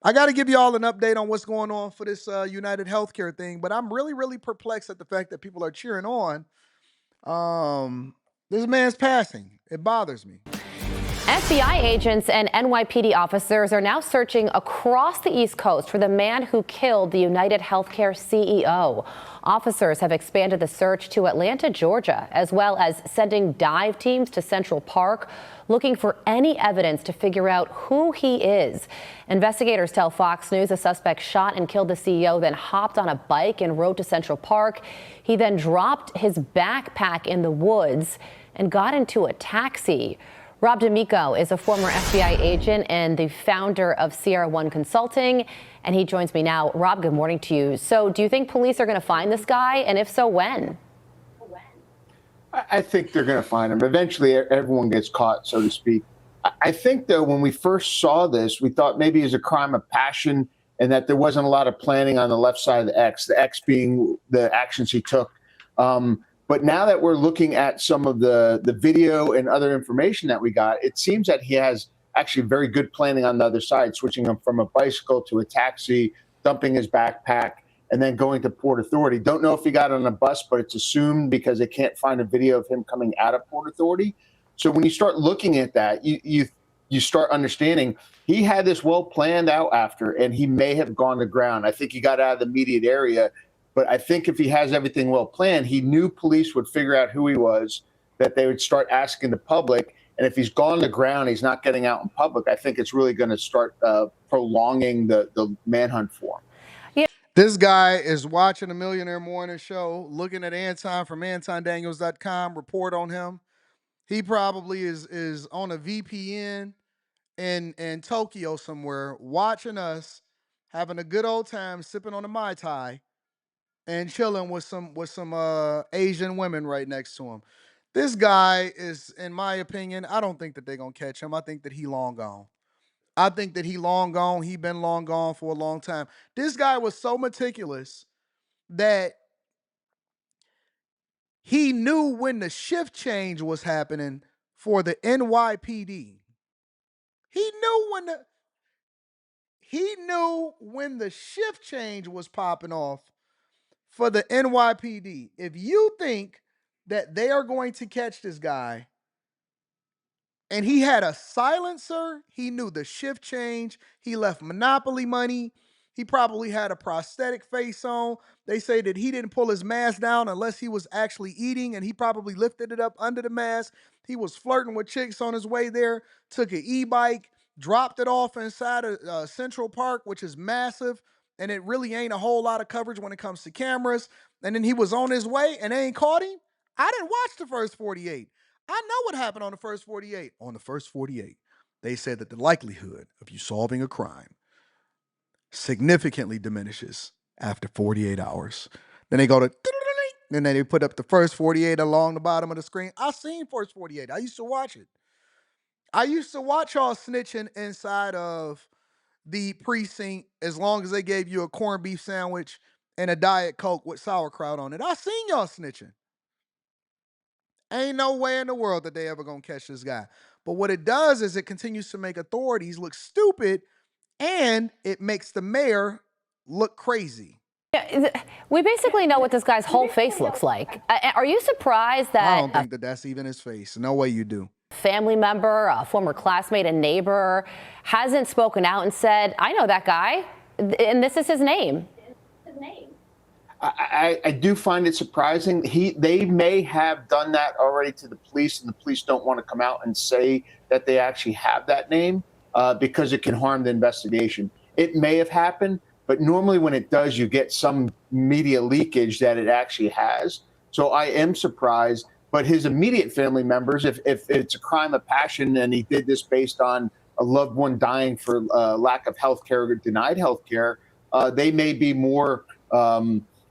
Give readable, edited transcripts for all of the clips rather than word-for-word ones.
I got to give you all an update on what's going on for this United Healthcare thing, but I'm really, really perplexed at the fact that people are cheering on this man's passing. It bothers me. FBI agents and NYPD officers are now searching across the East Coast for the man who killed the United Healthcare CEO. Officers have expanded the search to Atlanta, Georgia, as well as sending dive teams to Central Park, looking for any evidence to figure out who he is. Investigators tell Fox News the suspect shot and killed the CEO, then hopped on a bike and rode to Central Park. He then dropped his backpack in the woods and got into a taxi. Rob D'Amico is a former FBI agent and the founder of Sierra One Consulting, and he joins me now. Rob, good morning to you. So do you think police are going to find this guy, and if so, when? I think they're going to find him. Eventually, everyone gets caught, so to speak. I think, though, when we first saw this, we thought maybe it was a crime of passion and that there wasn't a lot of planning on the left side of the X being the actions he took. But now that we're looking at some of the video and other information that we got, it seems that he has actually very good planning on the other side, switching him from a bicycle to a taxi, dumping his backpack, and then going to Port Authority. Don't know if he got on a bus, but it's assumed because they can't find a video of him coming out of Port Authority. So when you start looking at that, you start understanding he had this well planned out after, and he may have gone to ground. I think he got out of the immediate area. But I think if he has everything well planned, he knew police would figure out who he was, that they would start asking the public. And if he's gone to ground, he's not getting out in public, I think it's really going to start prolonging the manhunt for him. Yeah. This guy is watching a Millionaire Morning Show, looking at Anton from AntonDaniels.com, report on him. He probably is on a VPN in Tokyo somewhere, watching us, having a good old time, sipping on a Mai Tai, and chilling with some Asian women right next to him. This guy is, in my opinion, I don't think that they're gonna catch him. I think that he long gone. I think that he long gone. He been long gone for a long time. This guy was so meticulous that he knew when the shift change was happening for the NYPD. He knew when the shift change was popping off for the NYPD. If you think that they are going to catch this guy, and he had a silencer, he knew the shift change, he left Monopoly money, he probably had a prosthetic face on. They say that he didn't pull his mask down unless he was actually eating, and he probably lifted it up under the mask. He was flirting with chicks on his way there, took an e-bike, dropped it off inside of Central Park, which is massive, and it really ain't a whole lot of coverage when it comes to cameras. And then he was on his way, and they ain't caught him. I didn't watch the first 48. I know what happened on the first 48. On the first 48, they said that the likelihood of you solving a crime significantly diminishes after 48 hours. Then they go to, and then they put up the first 48 along the bottom of the screen. I seen first 48. I used to watch it. I used to watch y'all snitching inside of the precinct as long as they gave you a corned beef sandwich and a Diet Coke with sauerkraut on it. I seen y'all snitching. Ain't no way in the world that they ever gonna catch this guy. But what it does is it continues to make authorities look stupid, and it makes the mayor look crazy. Yeah, we basically know what this guy's whole face looks like. Are you surprised that... I don't think that that's even his face. No way you do. Family member, a former classmate, a neighbor, hasn't spoken out and said, I know that guy, and this is his name. I do find it surprising. They may have done that already to the police, and the police don't want to come out and say that they actually have that name because it can harm the investigation. It may have happened, but normally when it does, you get some media leakage that it actually has. So I am surprised. But his immediate family members, if it's a crime of passion and he did this based on a loved one dying for lack of health care or denied health care, they may be more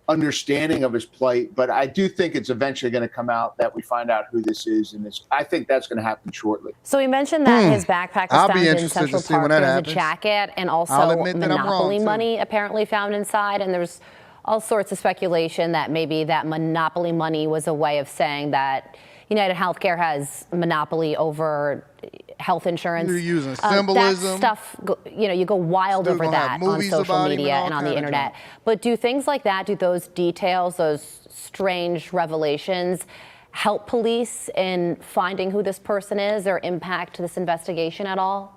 understanding of his plight. But I do think it's eventually going to come out that we find out who this is. And I think that's going to happen shortly. So he mentioned that his backpack was found in Central Park. There's a jacket and also Monopoly money apparently found inside. And there's all sorts of speculation that maybe that Monopoly money was a way of saying that United Healthcare has monopoly over health insurance. You're using That symbolism. stuff, you go wild Still over gonna have that on movies social about him and media all and on the kind of internet. junk. But do things like that, do those details, those strange revelations, help police in finding who this person is or impact this investigation at all?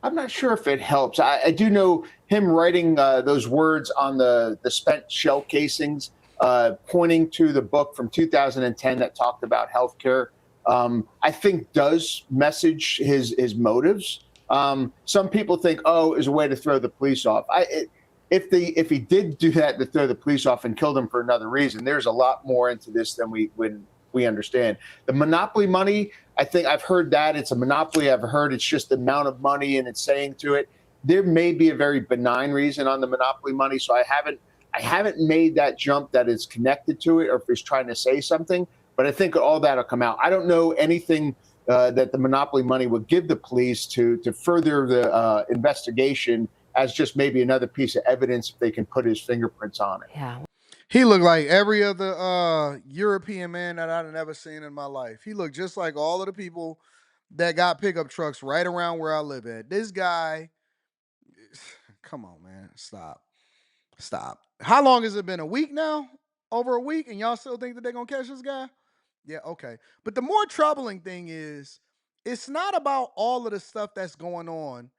I'm not sure if it helps. I do know him writing those words on the spent shell casings, pointing to the book from 2010 that talked about healthcare. I think does message his motives. Some people think, oh, it was a way to throw the police off. If he did do that to throw the police off and killed him for another reason, there's a lot more into this than we understand. The monopoly money, I think I've heard that it's a monopoly. I've heard it's just the amount of money and it's saying to it. There may be a very benign reason on the monopoly money, so I haven't made that jump that it's connected to it or if it's trying to say something. But I think all that'll come out. I don't know anything that the monopoly money would give the police to further the investigation as just maybe another piece of evidence if they can put his fingerprints on it. Yeah. He looked like every other European man that I've ever seen in my life. He looked just like all of the people that got pickup trucks right around where I live at. This guy, come on, man. Stop. How long has it been? A week now? Over a week? And y'all still think that they're going to catch this guy? Yeah, okay. But the more troubling thing is, it's not about all of the stuff that's going on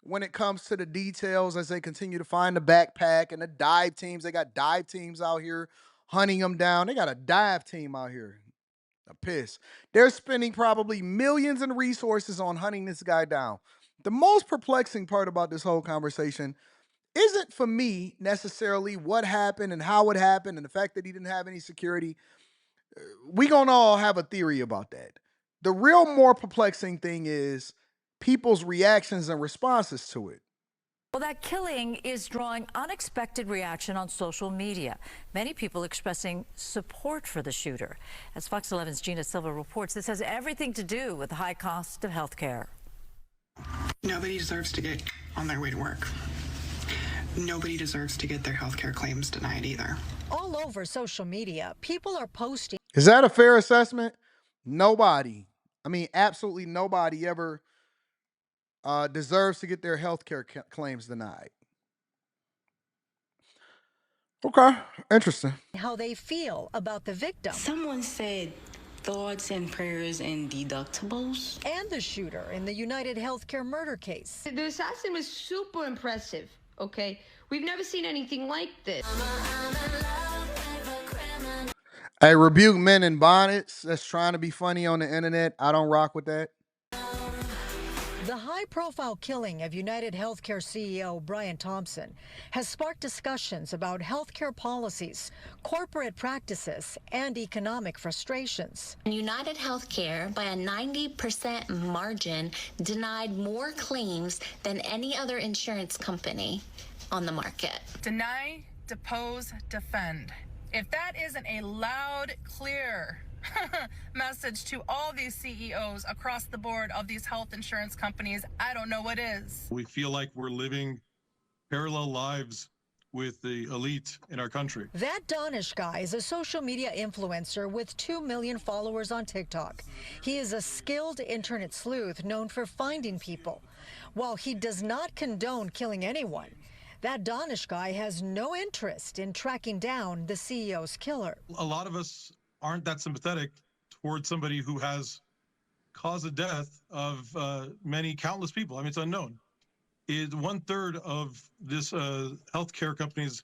when it comes to the details as they continue to find the backpack and the dive teams. They got dive teams out here hunting them down. They got a dive team out here. A piss. They're spending probably millions in resources on hunting this guy down. The most perplexing part about this whole conversation isn't for me necessarily what happened and how it happened and the fact that he didn't have any security. We gonna all have a theory about that. The real more perplexing thing is people's reactions and responses to it. Well, that killing is drawing unexpected reaction on social media. Many people expressing support for the shooter. As Fox 11's Gina Silva reports, this has everything to do with the high cost of health care. Nobody deserves to get on their way to work. Nobody deserves to get their health care claims denied either. All over social media, people are posting. Is that a fair assessment? Nobody, I mean, absolutely nobody ever deserves to get their health care claims denied. Okay, interesting. How they feel about the victim. Someone said thoughts and prayers and deductibles. And the shooter in the United Healthcare murder case. The assassin was super impressive, okay? We've never seen anything like this. Hey, rebuke men in bonnets that's trying to be funny on the internet. I don't rock with that. The high-profile killing of United Healthcare CEO Brian Thompson has sparked discussions about healthcare policies, corporate practices, and economic frustrations. United Healthcare, by a 90% margin, denied more claims than any other insurance company on the market. Deny, depose, defend. If that isn't a loud, clear message to all these CEOs across the board of these health insurance companies, I don't know what is. We feel like we're living parallel lives with the elite in our country. That Danish guy is a social media influencer with 2 million followers on TikTok. He is a skilled internet sleuth known for finding people. While he does not condone killing anyone, that Danish guy has no interest in tracking down the CEO's killer. A lot of us aren't that sympathetic towards somebody who has caused the death of many countless people. I mean, it's unknown. 1/3 of this healthcare company's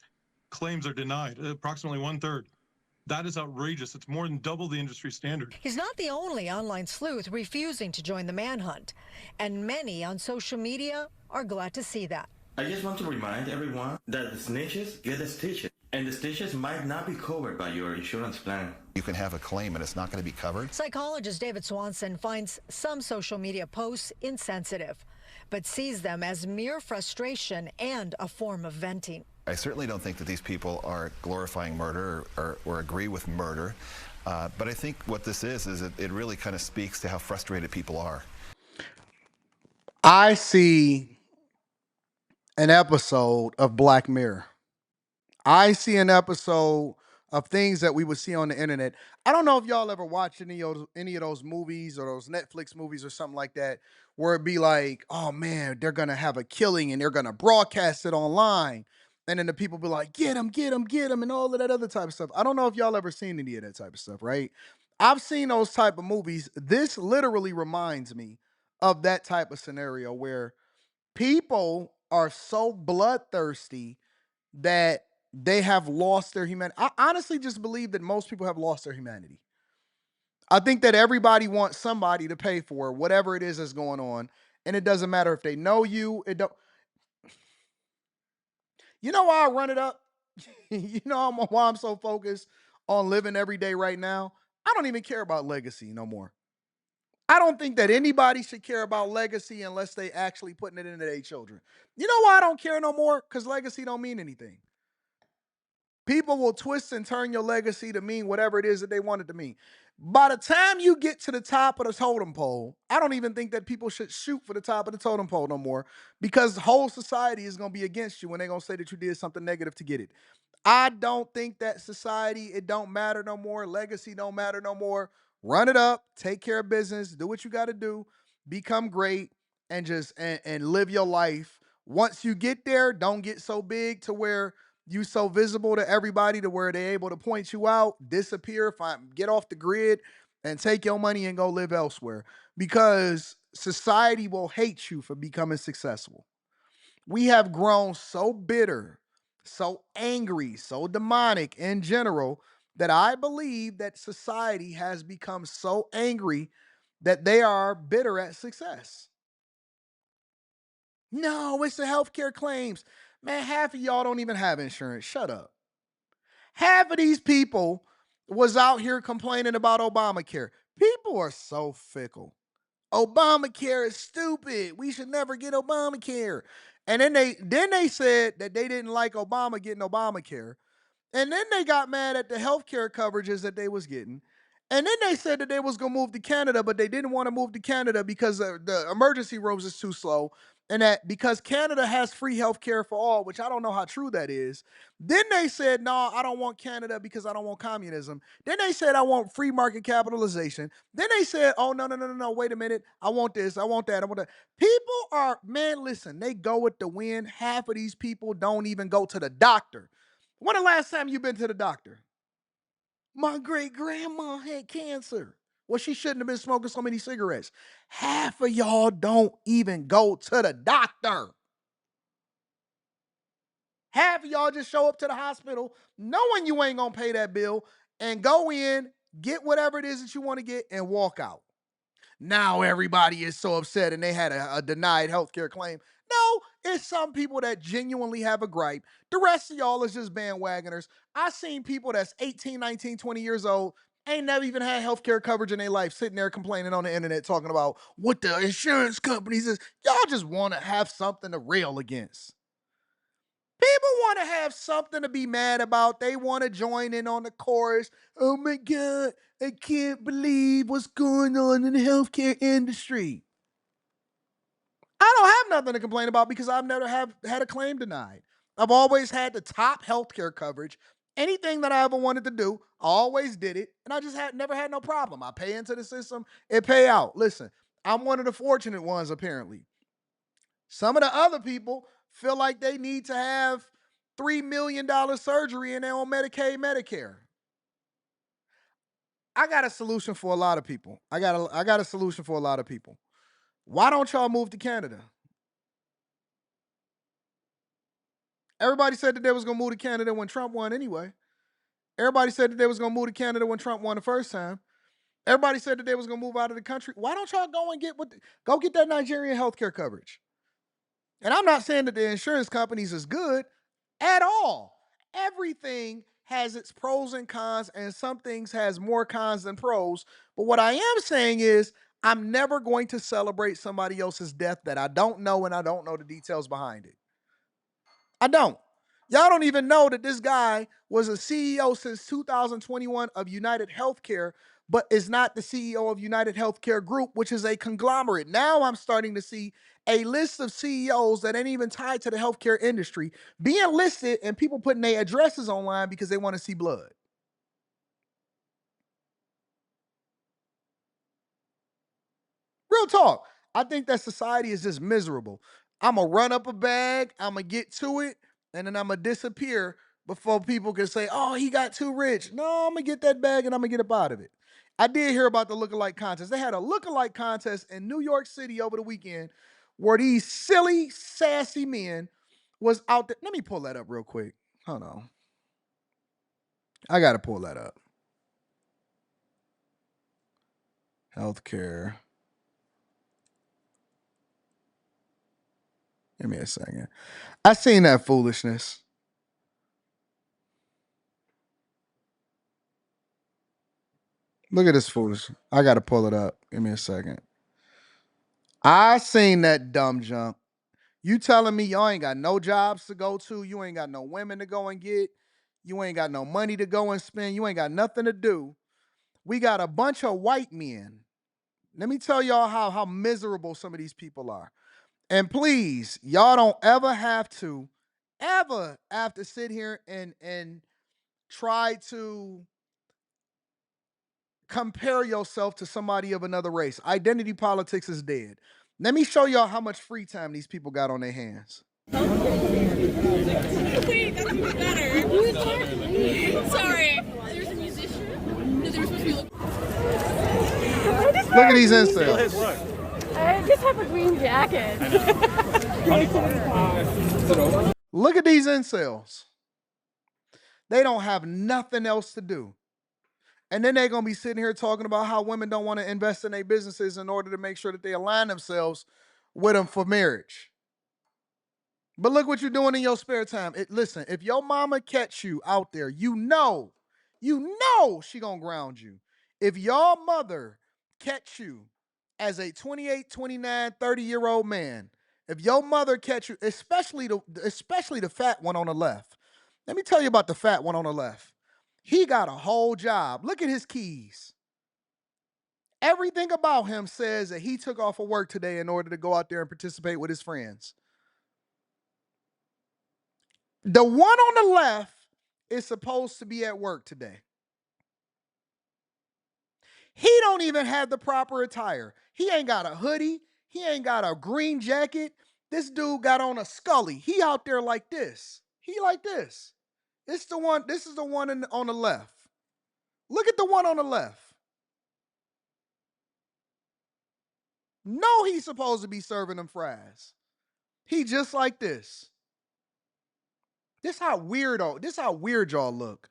claims are denied, approximately 1/3. That is outrageous. It's more than double the industry standard. He's not the only online sleuth refusing to join the manhunt, and many on social media are glad to see that. I just want to remind everyone that the snitches get the stitches, and the stitches might not be covered by your insurance plan. You can have a claim and it's not going to be covered. Psychologist David Swanson finds some social media posts insensitive, but sees them as mere frustration and a form of venting. I certainly don't think that these people are glorifying murder or agree with murder, but I think what this is it really kind of speaks to how frustrated people are. I see an episode of Black Mirror. I see an episode of things that we would see on the internet. I don't know if y'all ever watched any of those movies or those Netflix movies or something like that, where it'd be like, oh man, they're gonna have a killing and they're gonna broadcast it online. And then the people be like, get him, get him, get him, and all of that other type of stuff. I don't know if y'all ever seen any of that type of stuff, right? I've seen those type of movies. This literally reminds me of that type of scenario where people are so bloodthirsty that they have lost their humanity. I honestly just believe that most people have lost their humanity. I think that everybody wants somebody to pay for whatever it is that's going on, and it doesn't matter if they know you. It don't. You know why I run it up? You know why I'm so focused on living every day right now? I don't even care about legacy no more. I don't think that anybody should care about legacy unless they actually putting it into their children. You know why I don't care no more? Because legacy don't mean anything. People will twist and turn your legacy to mean whatever it is that they want it to mean. By the time you get to the top of the totem pole, I don't even think that people should shoot for the top of the totem pole no more, because the whole society is going to be against you when they're going to say that you did something negative to get it. I don't think that society, it don't matter no more. Legacy don't matter no more. Run it up, take care of business, do what you got to do, become great, and just and live your life. Once you get there, don't get so big to where you so visible to everybody to where they're able to point you out, disappear, get off the grid, and take your money and go live elsewhere. Because society will hate you for becoming successful. We have grown so bitter, so angry, so demonic in general, that I believe that society has become so angry that they are bitter at success. No, it's the healthcare claims. Man, half of y'all don't even have insurance. Shut up. Half of these people was out here complaining about Obamacare. People are so fickle. Obamacare is stupid. We should never get Obamacare. And then they said that they didn't like Obama getting Obamacare. And then they got mad at the healthcare coverages that they was getting. And then they said that they was gonna move to Canada, but they didn't want to move to Canada because the emergency rooms is too slow. And that because Canada has free healthcare for all, which I don't know how true that is. Then they said, no, I don't want Canada because I don't want communism. Then they said, I want free market capitalization. Then they said, oh, no, no, no, no, no, wait a minute. I want this, I want that, I want that. People are, man, listen, they go with the wind. Half of these people don't even go to the doctor. When the last time you been to the doctor? My great grandma had cancer. Well, she shouldn't have been smoking so many cigarettes. Half of y'all don't even go to the doctor. Half of y'all just show up to the hospital knowing you ain't gonna pay that bill and go in, get whatever it is that you want to get, and walk out. Now everybody is so upset and they had a denied healthcare claim. No, it's some people that genuinely have a gripe. The rest of y'all is just bandwagoners. I seen people that's 18, 19, 20 years old, ain't never even had healthcare coverage in their life, sitting there complaining on the internet, talking about what the insurance companies is. Y'all just want to have something to rail against. People want to have something to be mad about. They want to join in on the chorus. Oh my God, I can't believe what's going on in the healthcare industry. I don't have nothing to complain about because I've never had a claim denied. I've always had the top healthcare coverage. Anything that I ever wanted to do, I always did it, and I just never had no problem. I pay into the system, it pay out. Listen, I'm one of the fortunate ones apparently. Some of the other people feel like they need to have $3 million surgery and they're on Medicaid, Medicare. I got a solution for a lot of people. I got a solution for a lot of people. Why don't y'all move to Canada? Everybody said that they was gonna move to Canada when Trump won anyway. Everybody said that they was gonna move to Canada when Trump won the first time. Everybody said that they was gonna move out of the country. Why don't y'all go and go get that Nigerian healthcare coverage? And I'm not saying that the insurance companies is good at all. Everything has its pros and cons, and some things has more cons than pros. But what I am saying is I'm never going to celebrate somebody else's death that I don't know, and I don't know the details behind it. I don't. Y'all don't even know that this guy was a CEO since 2021 of United Healthcare, but is not the CEO of United Healthcare Group, which is a conglomerate. Now I'm starting to see a list of CEOs that ain't even tied to the healthcare industry being listed and people putting their addresses online because they want to see blood. Real talk. I think that society is just miserable. I'm going to run up a bag, I'm going to get to it, and then I'm going to disappear before people can say, oh, he got too rich. No, I'm going to get that bag and I'm going to get up out of it. I did hear about the lookalike contest. They had a lookalike contest in New York City over the weekend where these silly, sassy men was out there. Let me pull that up real quick. Hold on. I got to pull that up. Healthcare. Give me a second. I seen that foolishness. Look at this foolishness. I got to pull it up. Give me a second. I seen that dumb junk. You telling me y'all ain't got no jobs to go to. You ain't got no women to go and get. You ain't got no money to go and spend. You ain't got nothing to do. We got a bunch of white men. Let me tell y'all how miserable some of these people are. And please, y'all don't ever have to sit here and try to compare yourself to somebody of another race. Identity politics is dead. Let me show y'all how much free time these people got on their hands. Wait, that's even better. Sorry. There's a musician? No, they were supposed to be Look at these incels. I just have a green jacket. Look at these incels. They don't have nothing else to do. And then they're going to be sitting here talking about how women don't want to invest in their businesses in order to make sure that they align themselves with them for marriage. But look what you're doing in your spare time. Listen, if your mama catch you out there, you know she going to ground you. If your mother catch you as a 28, 29, 30-year-old man, if your mother catch you, especially the fat one on the left. Let me tell you about the fat one on the left. He got a whole job. Look at his keys. Everything about him says that he took off of work today in order to go out there and participate with his friends. The one on the left is supposed to be at work today. He don't even have the proper attire. He ain't got a hoodie. He ain't got a green jacket. This dude got on a Scully. He out there like this. He like this. This is the one on the left. Look at the one on the left. No, he's supposed to be serving them fries. He just like this. This how weird y'all look.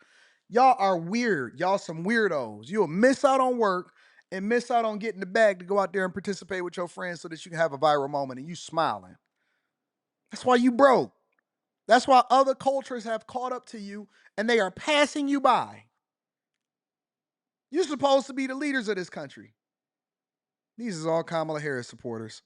Y'all are weird. Y'all some weirdos. You'll miss out on work and miss out on getting the bag to go out there and participate with your friends so that you can have a viral moment and you smiling. That's why you broke. That's why other cultures have caught up to you and they are passing you by. You're supposed to be the leaders of this country. These is all Kamala Harris supporters.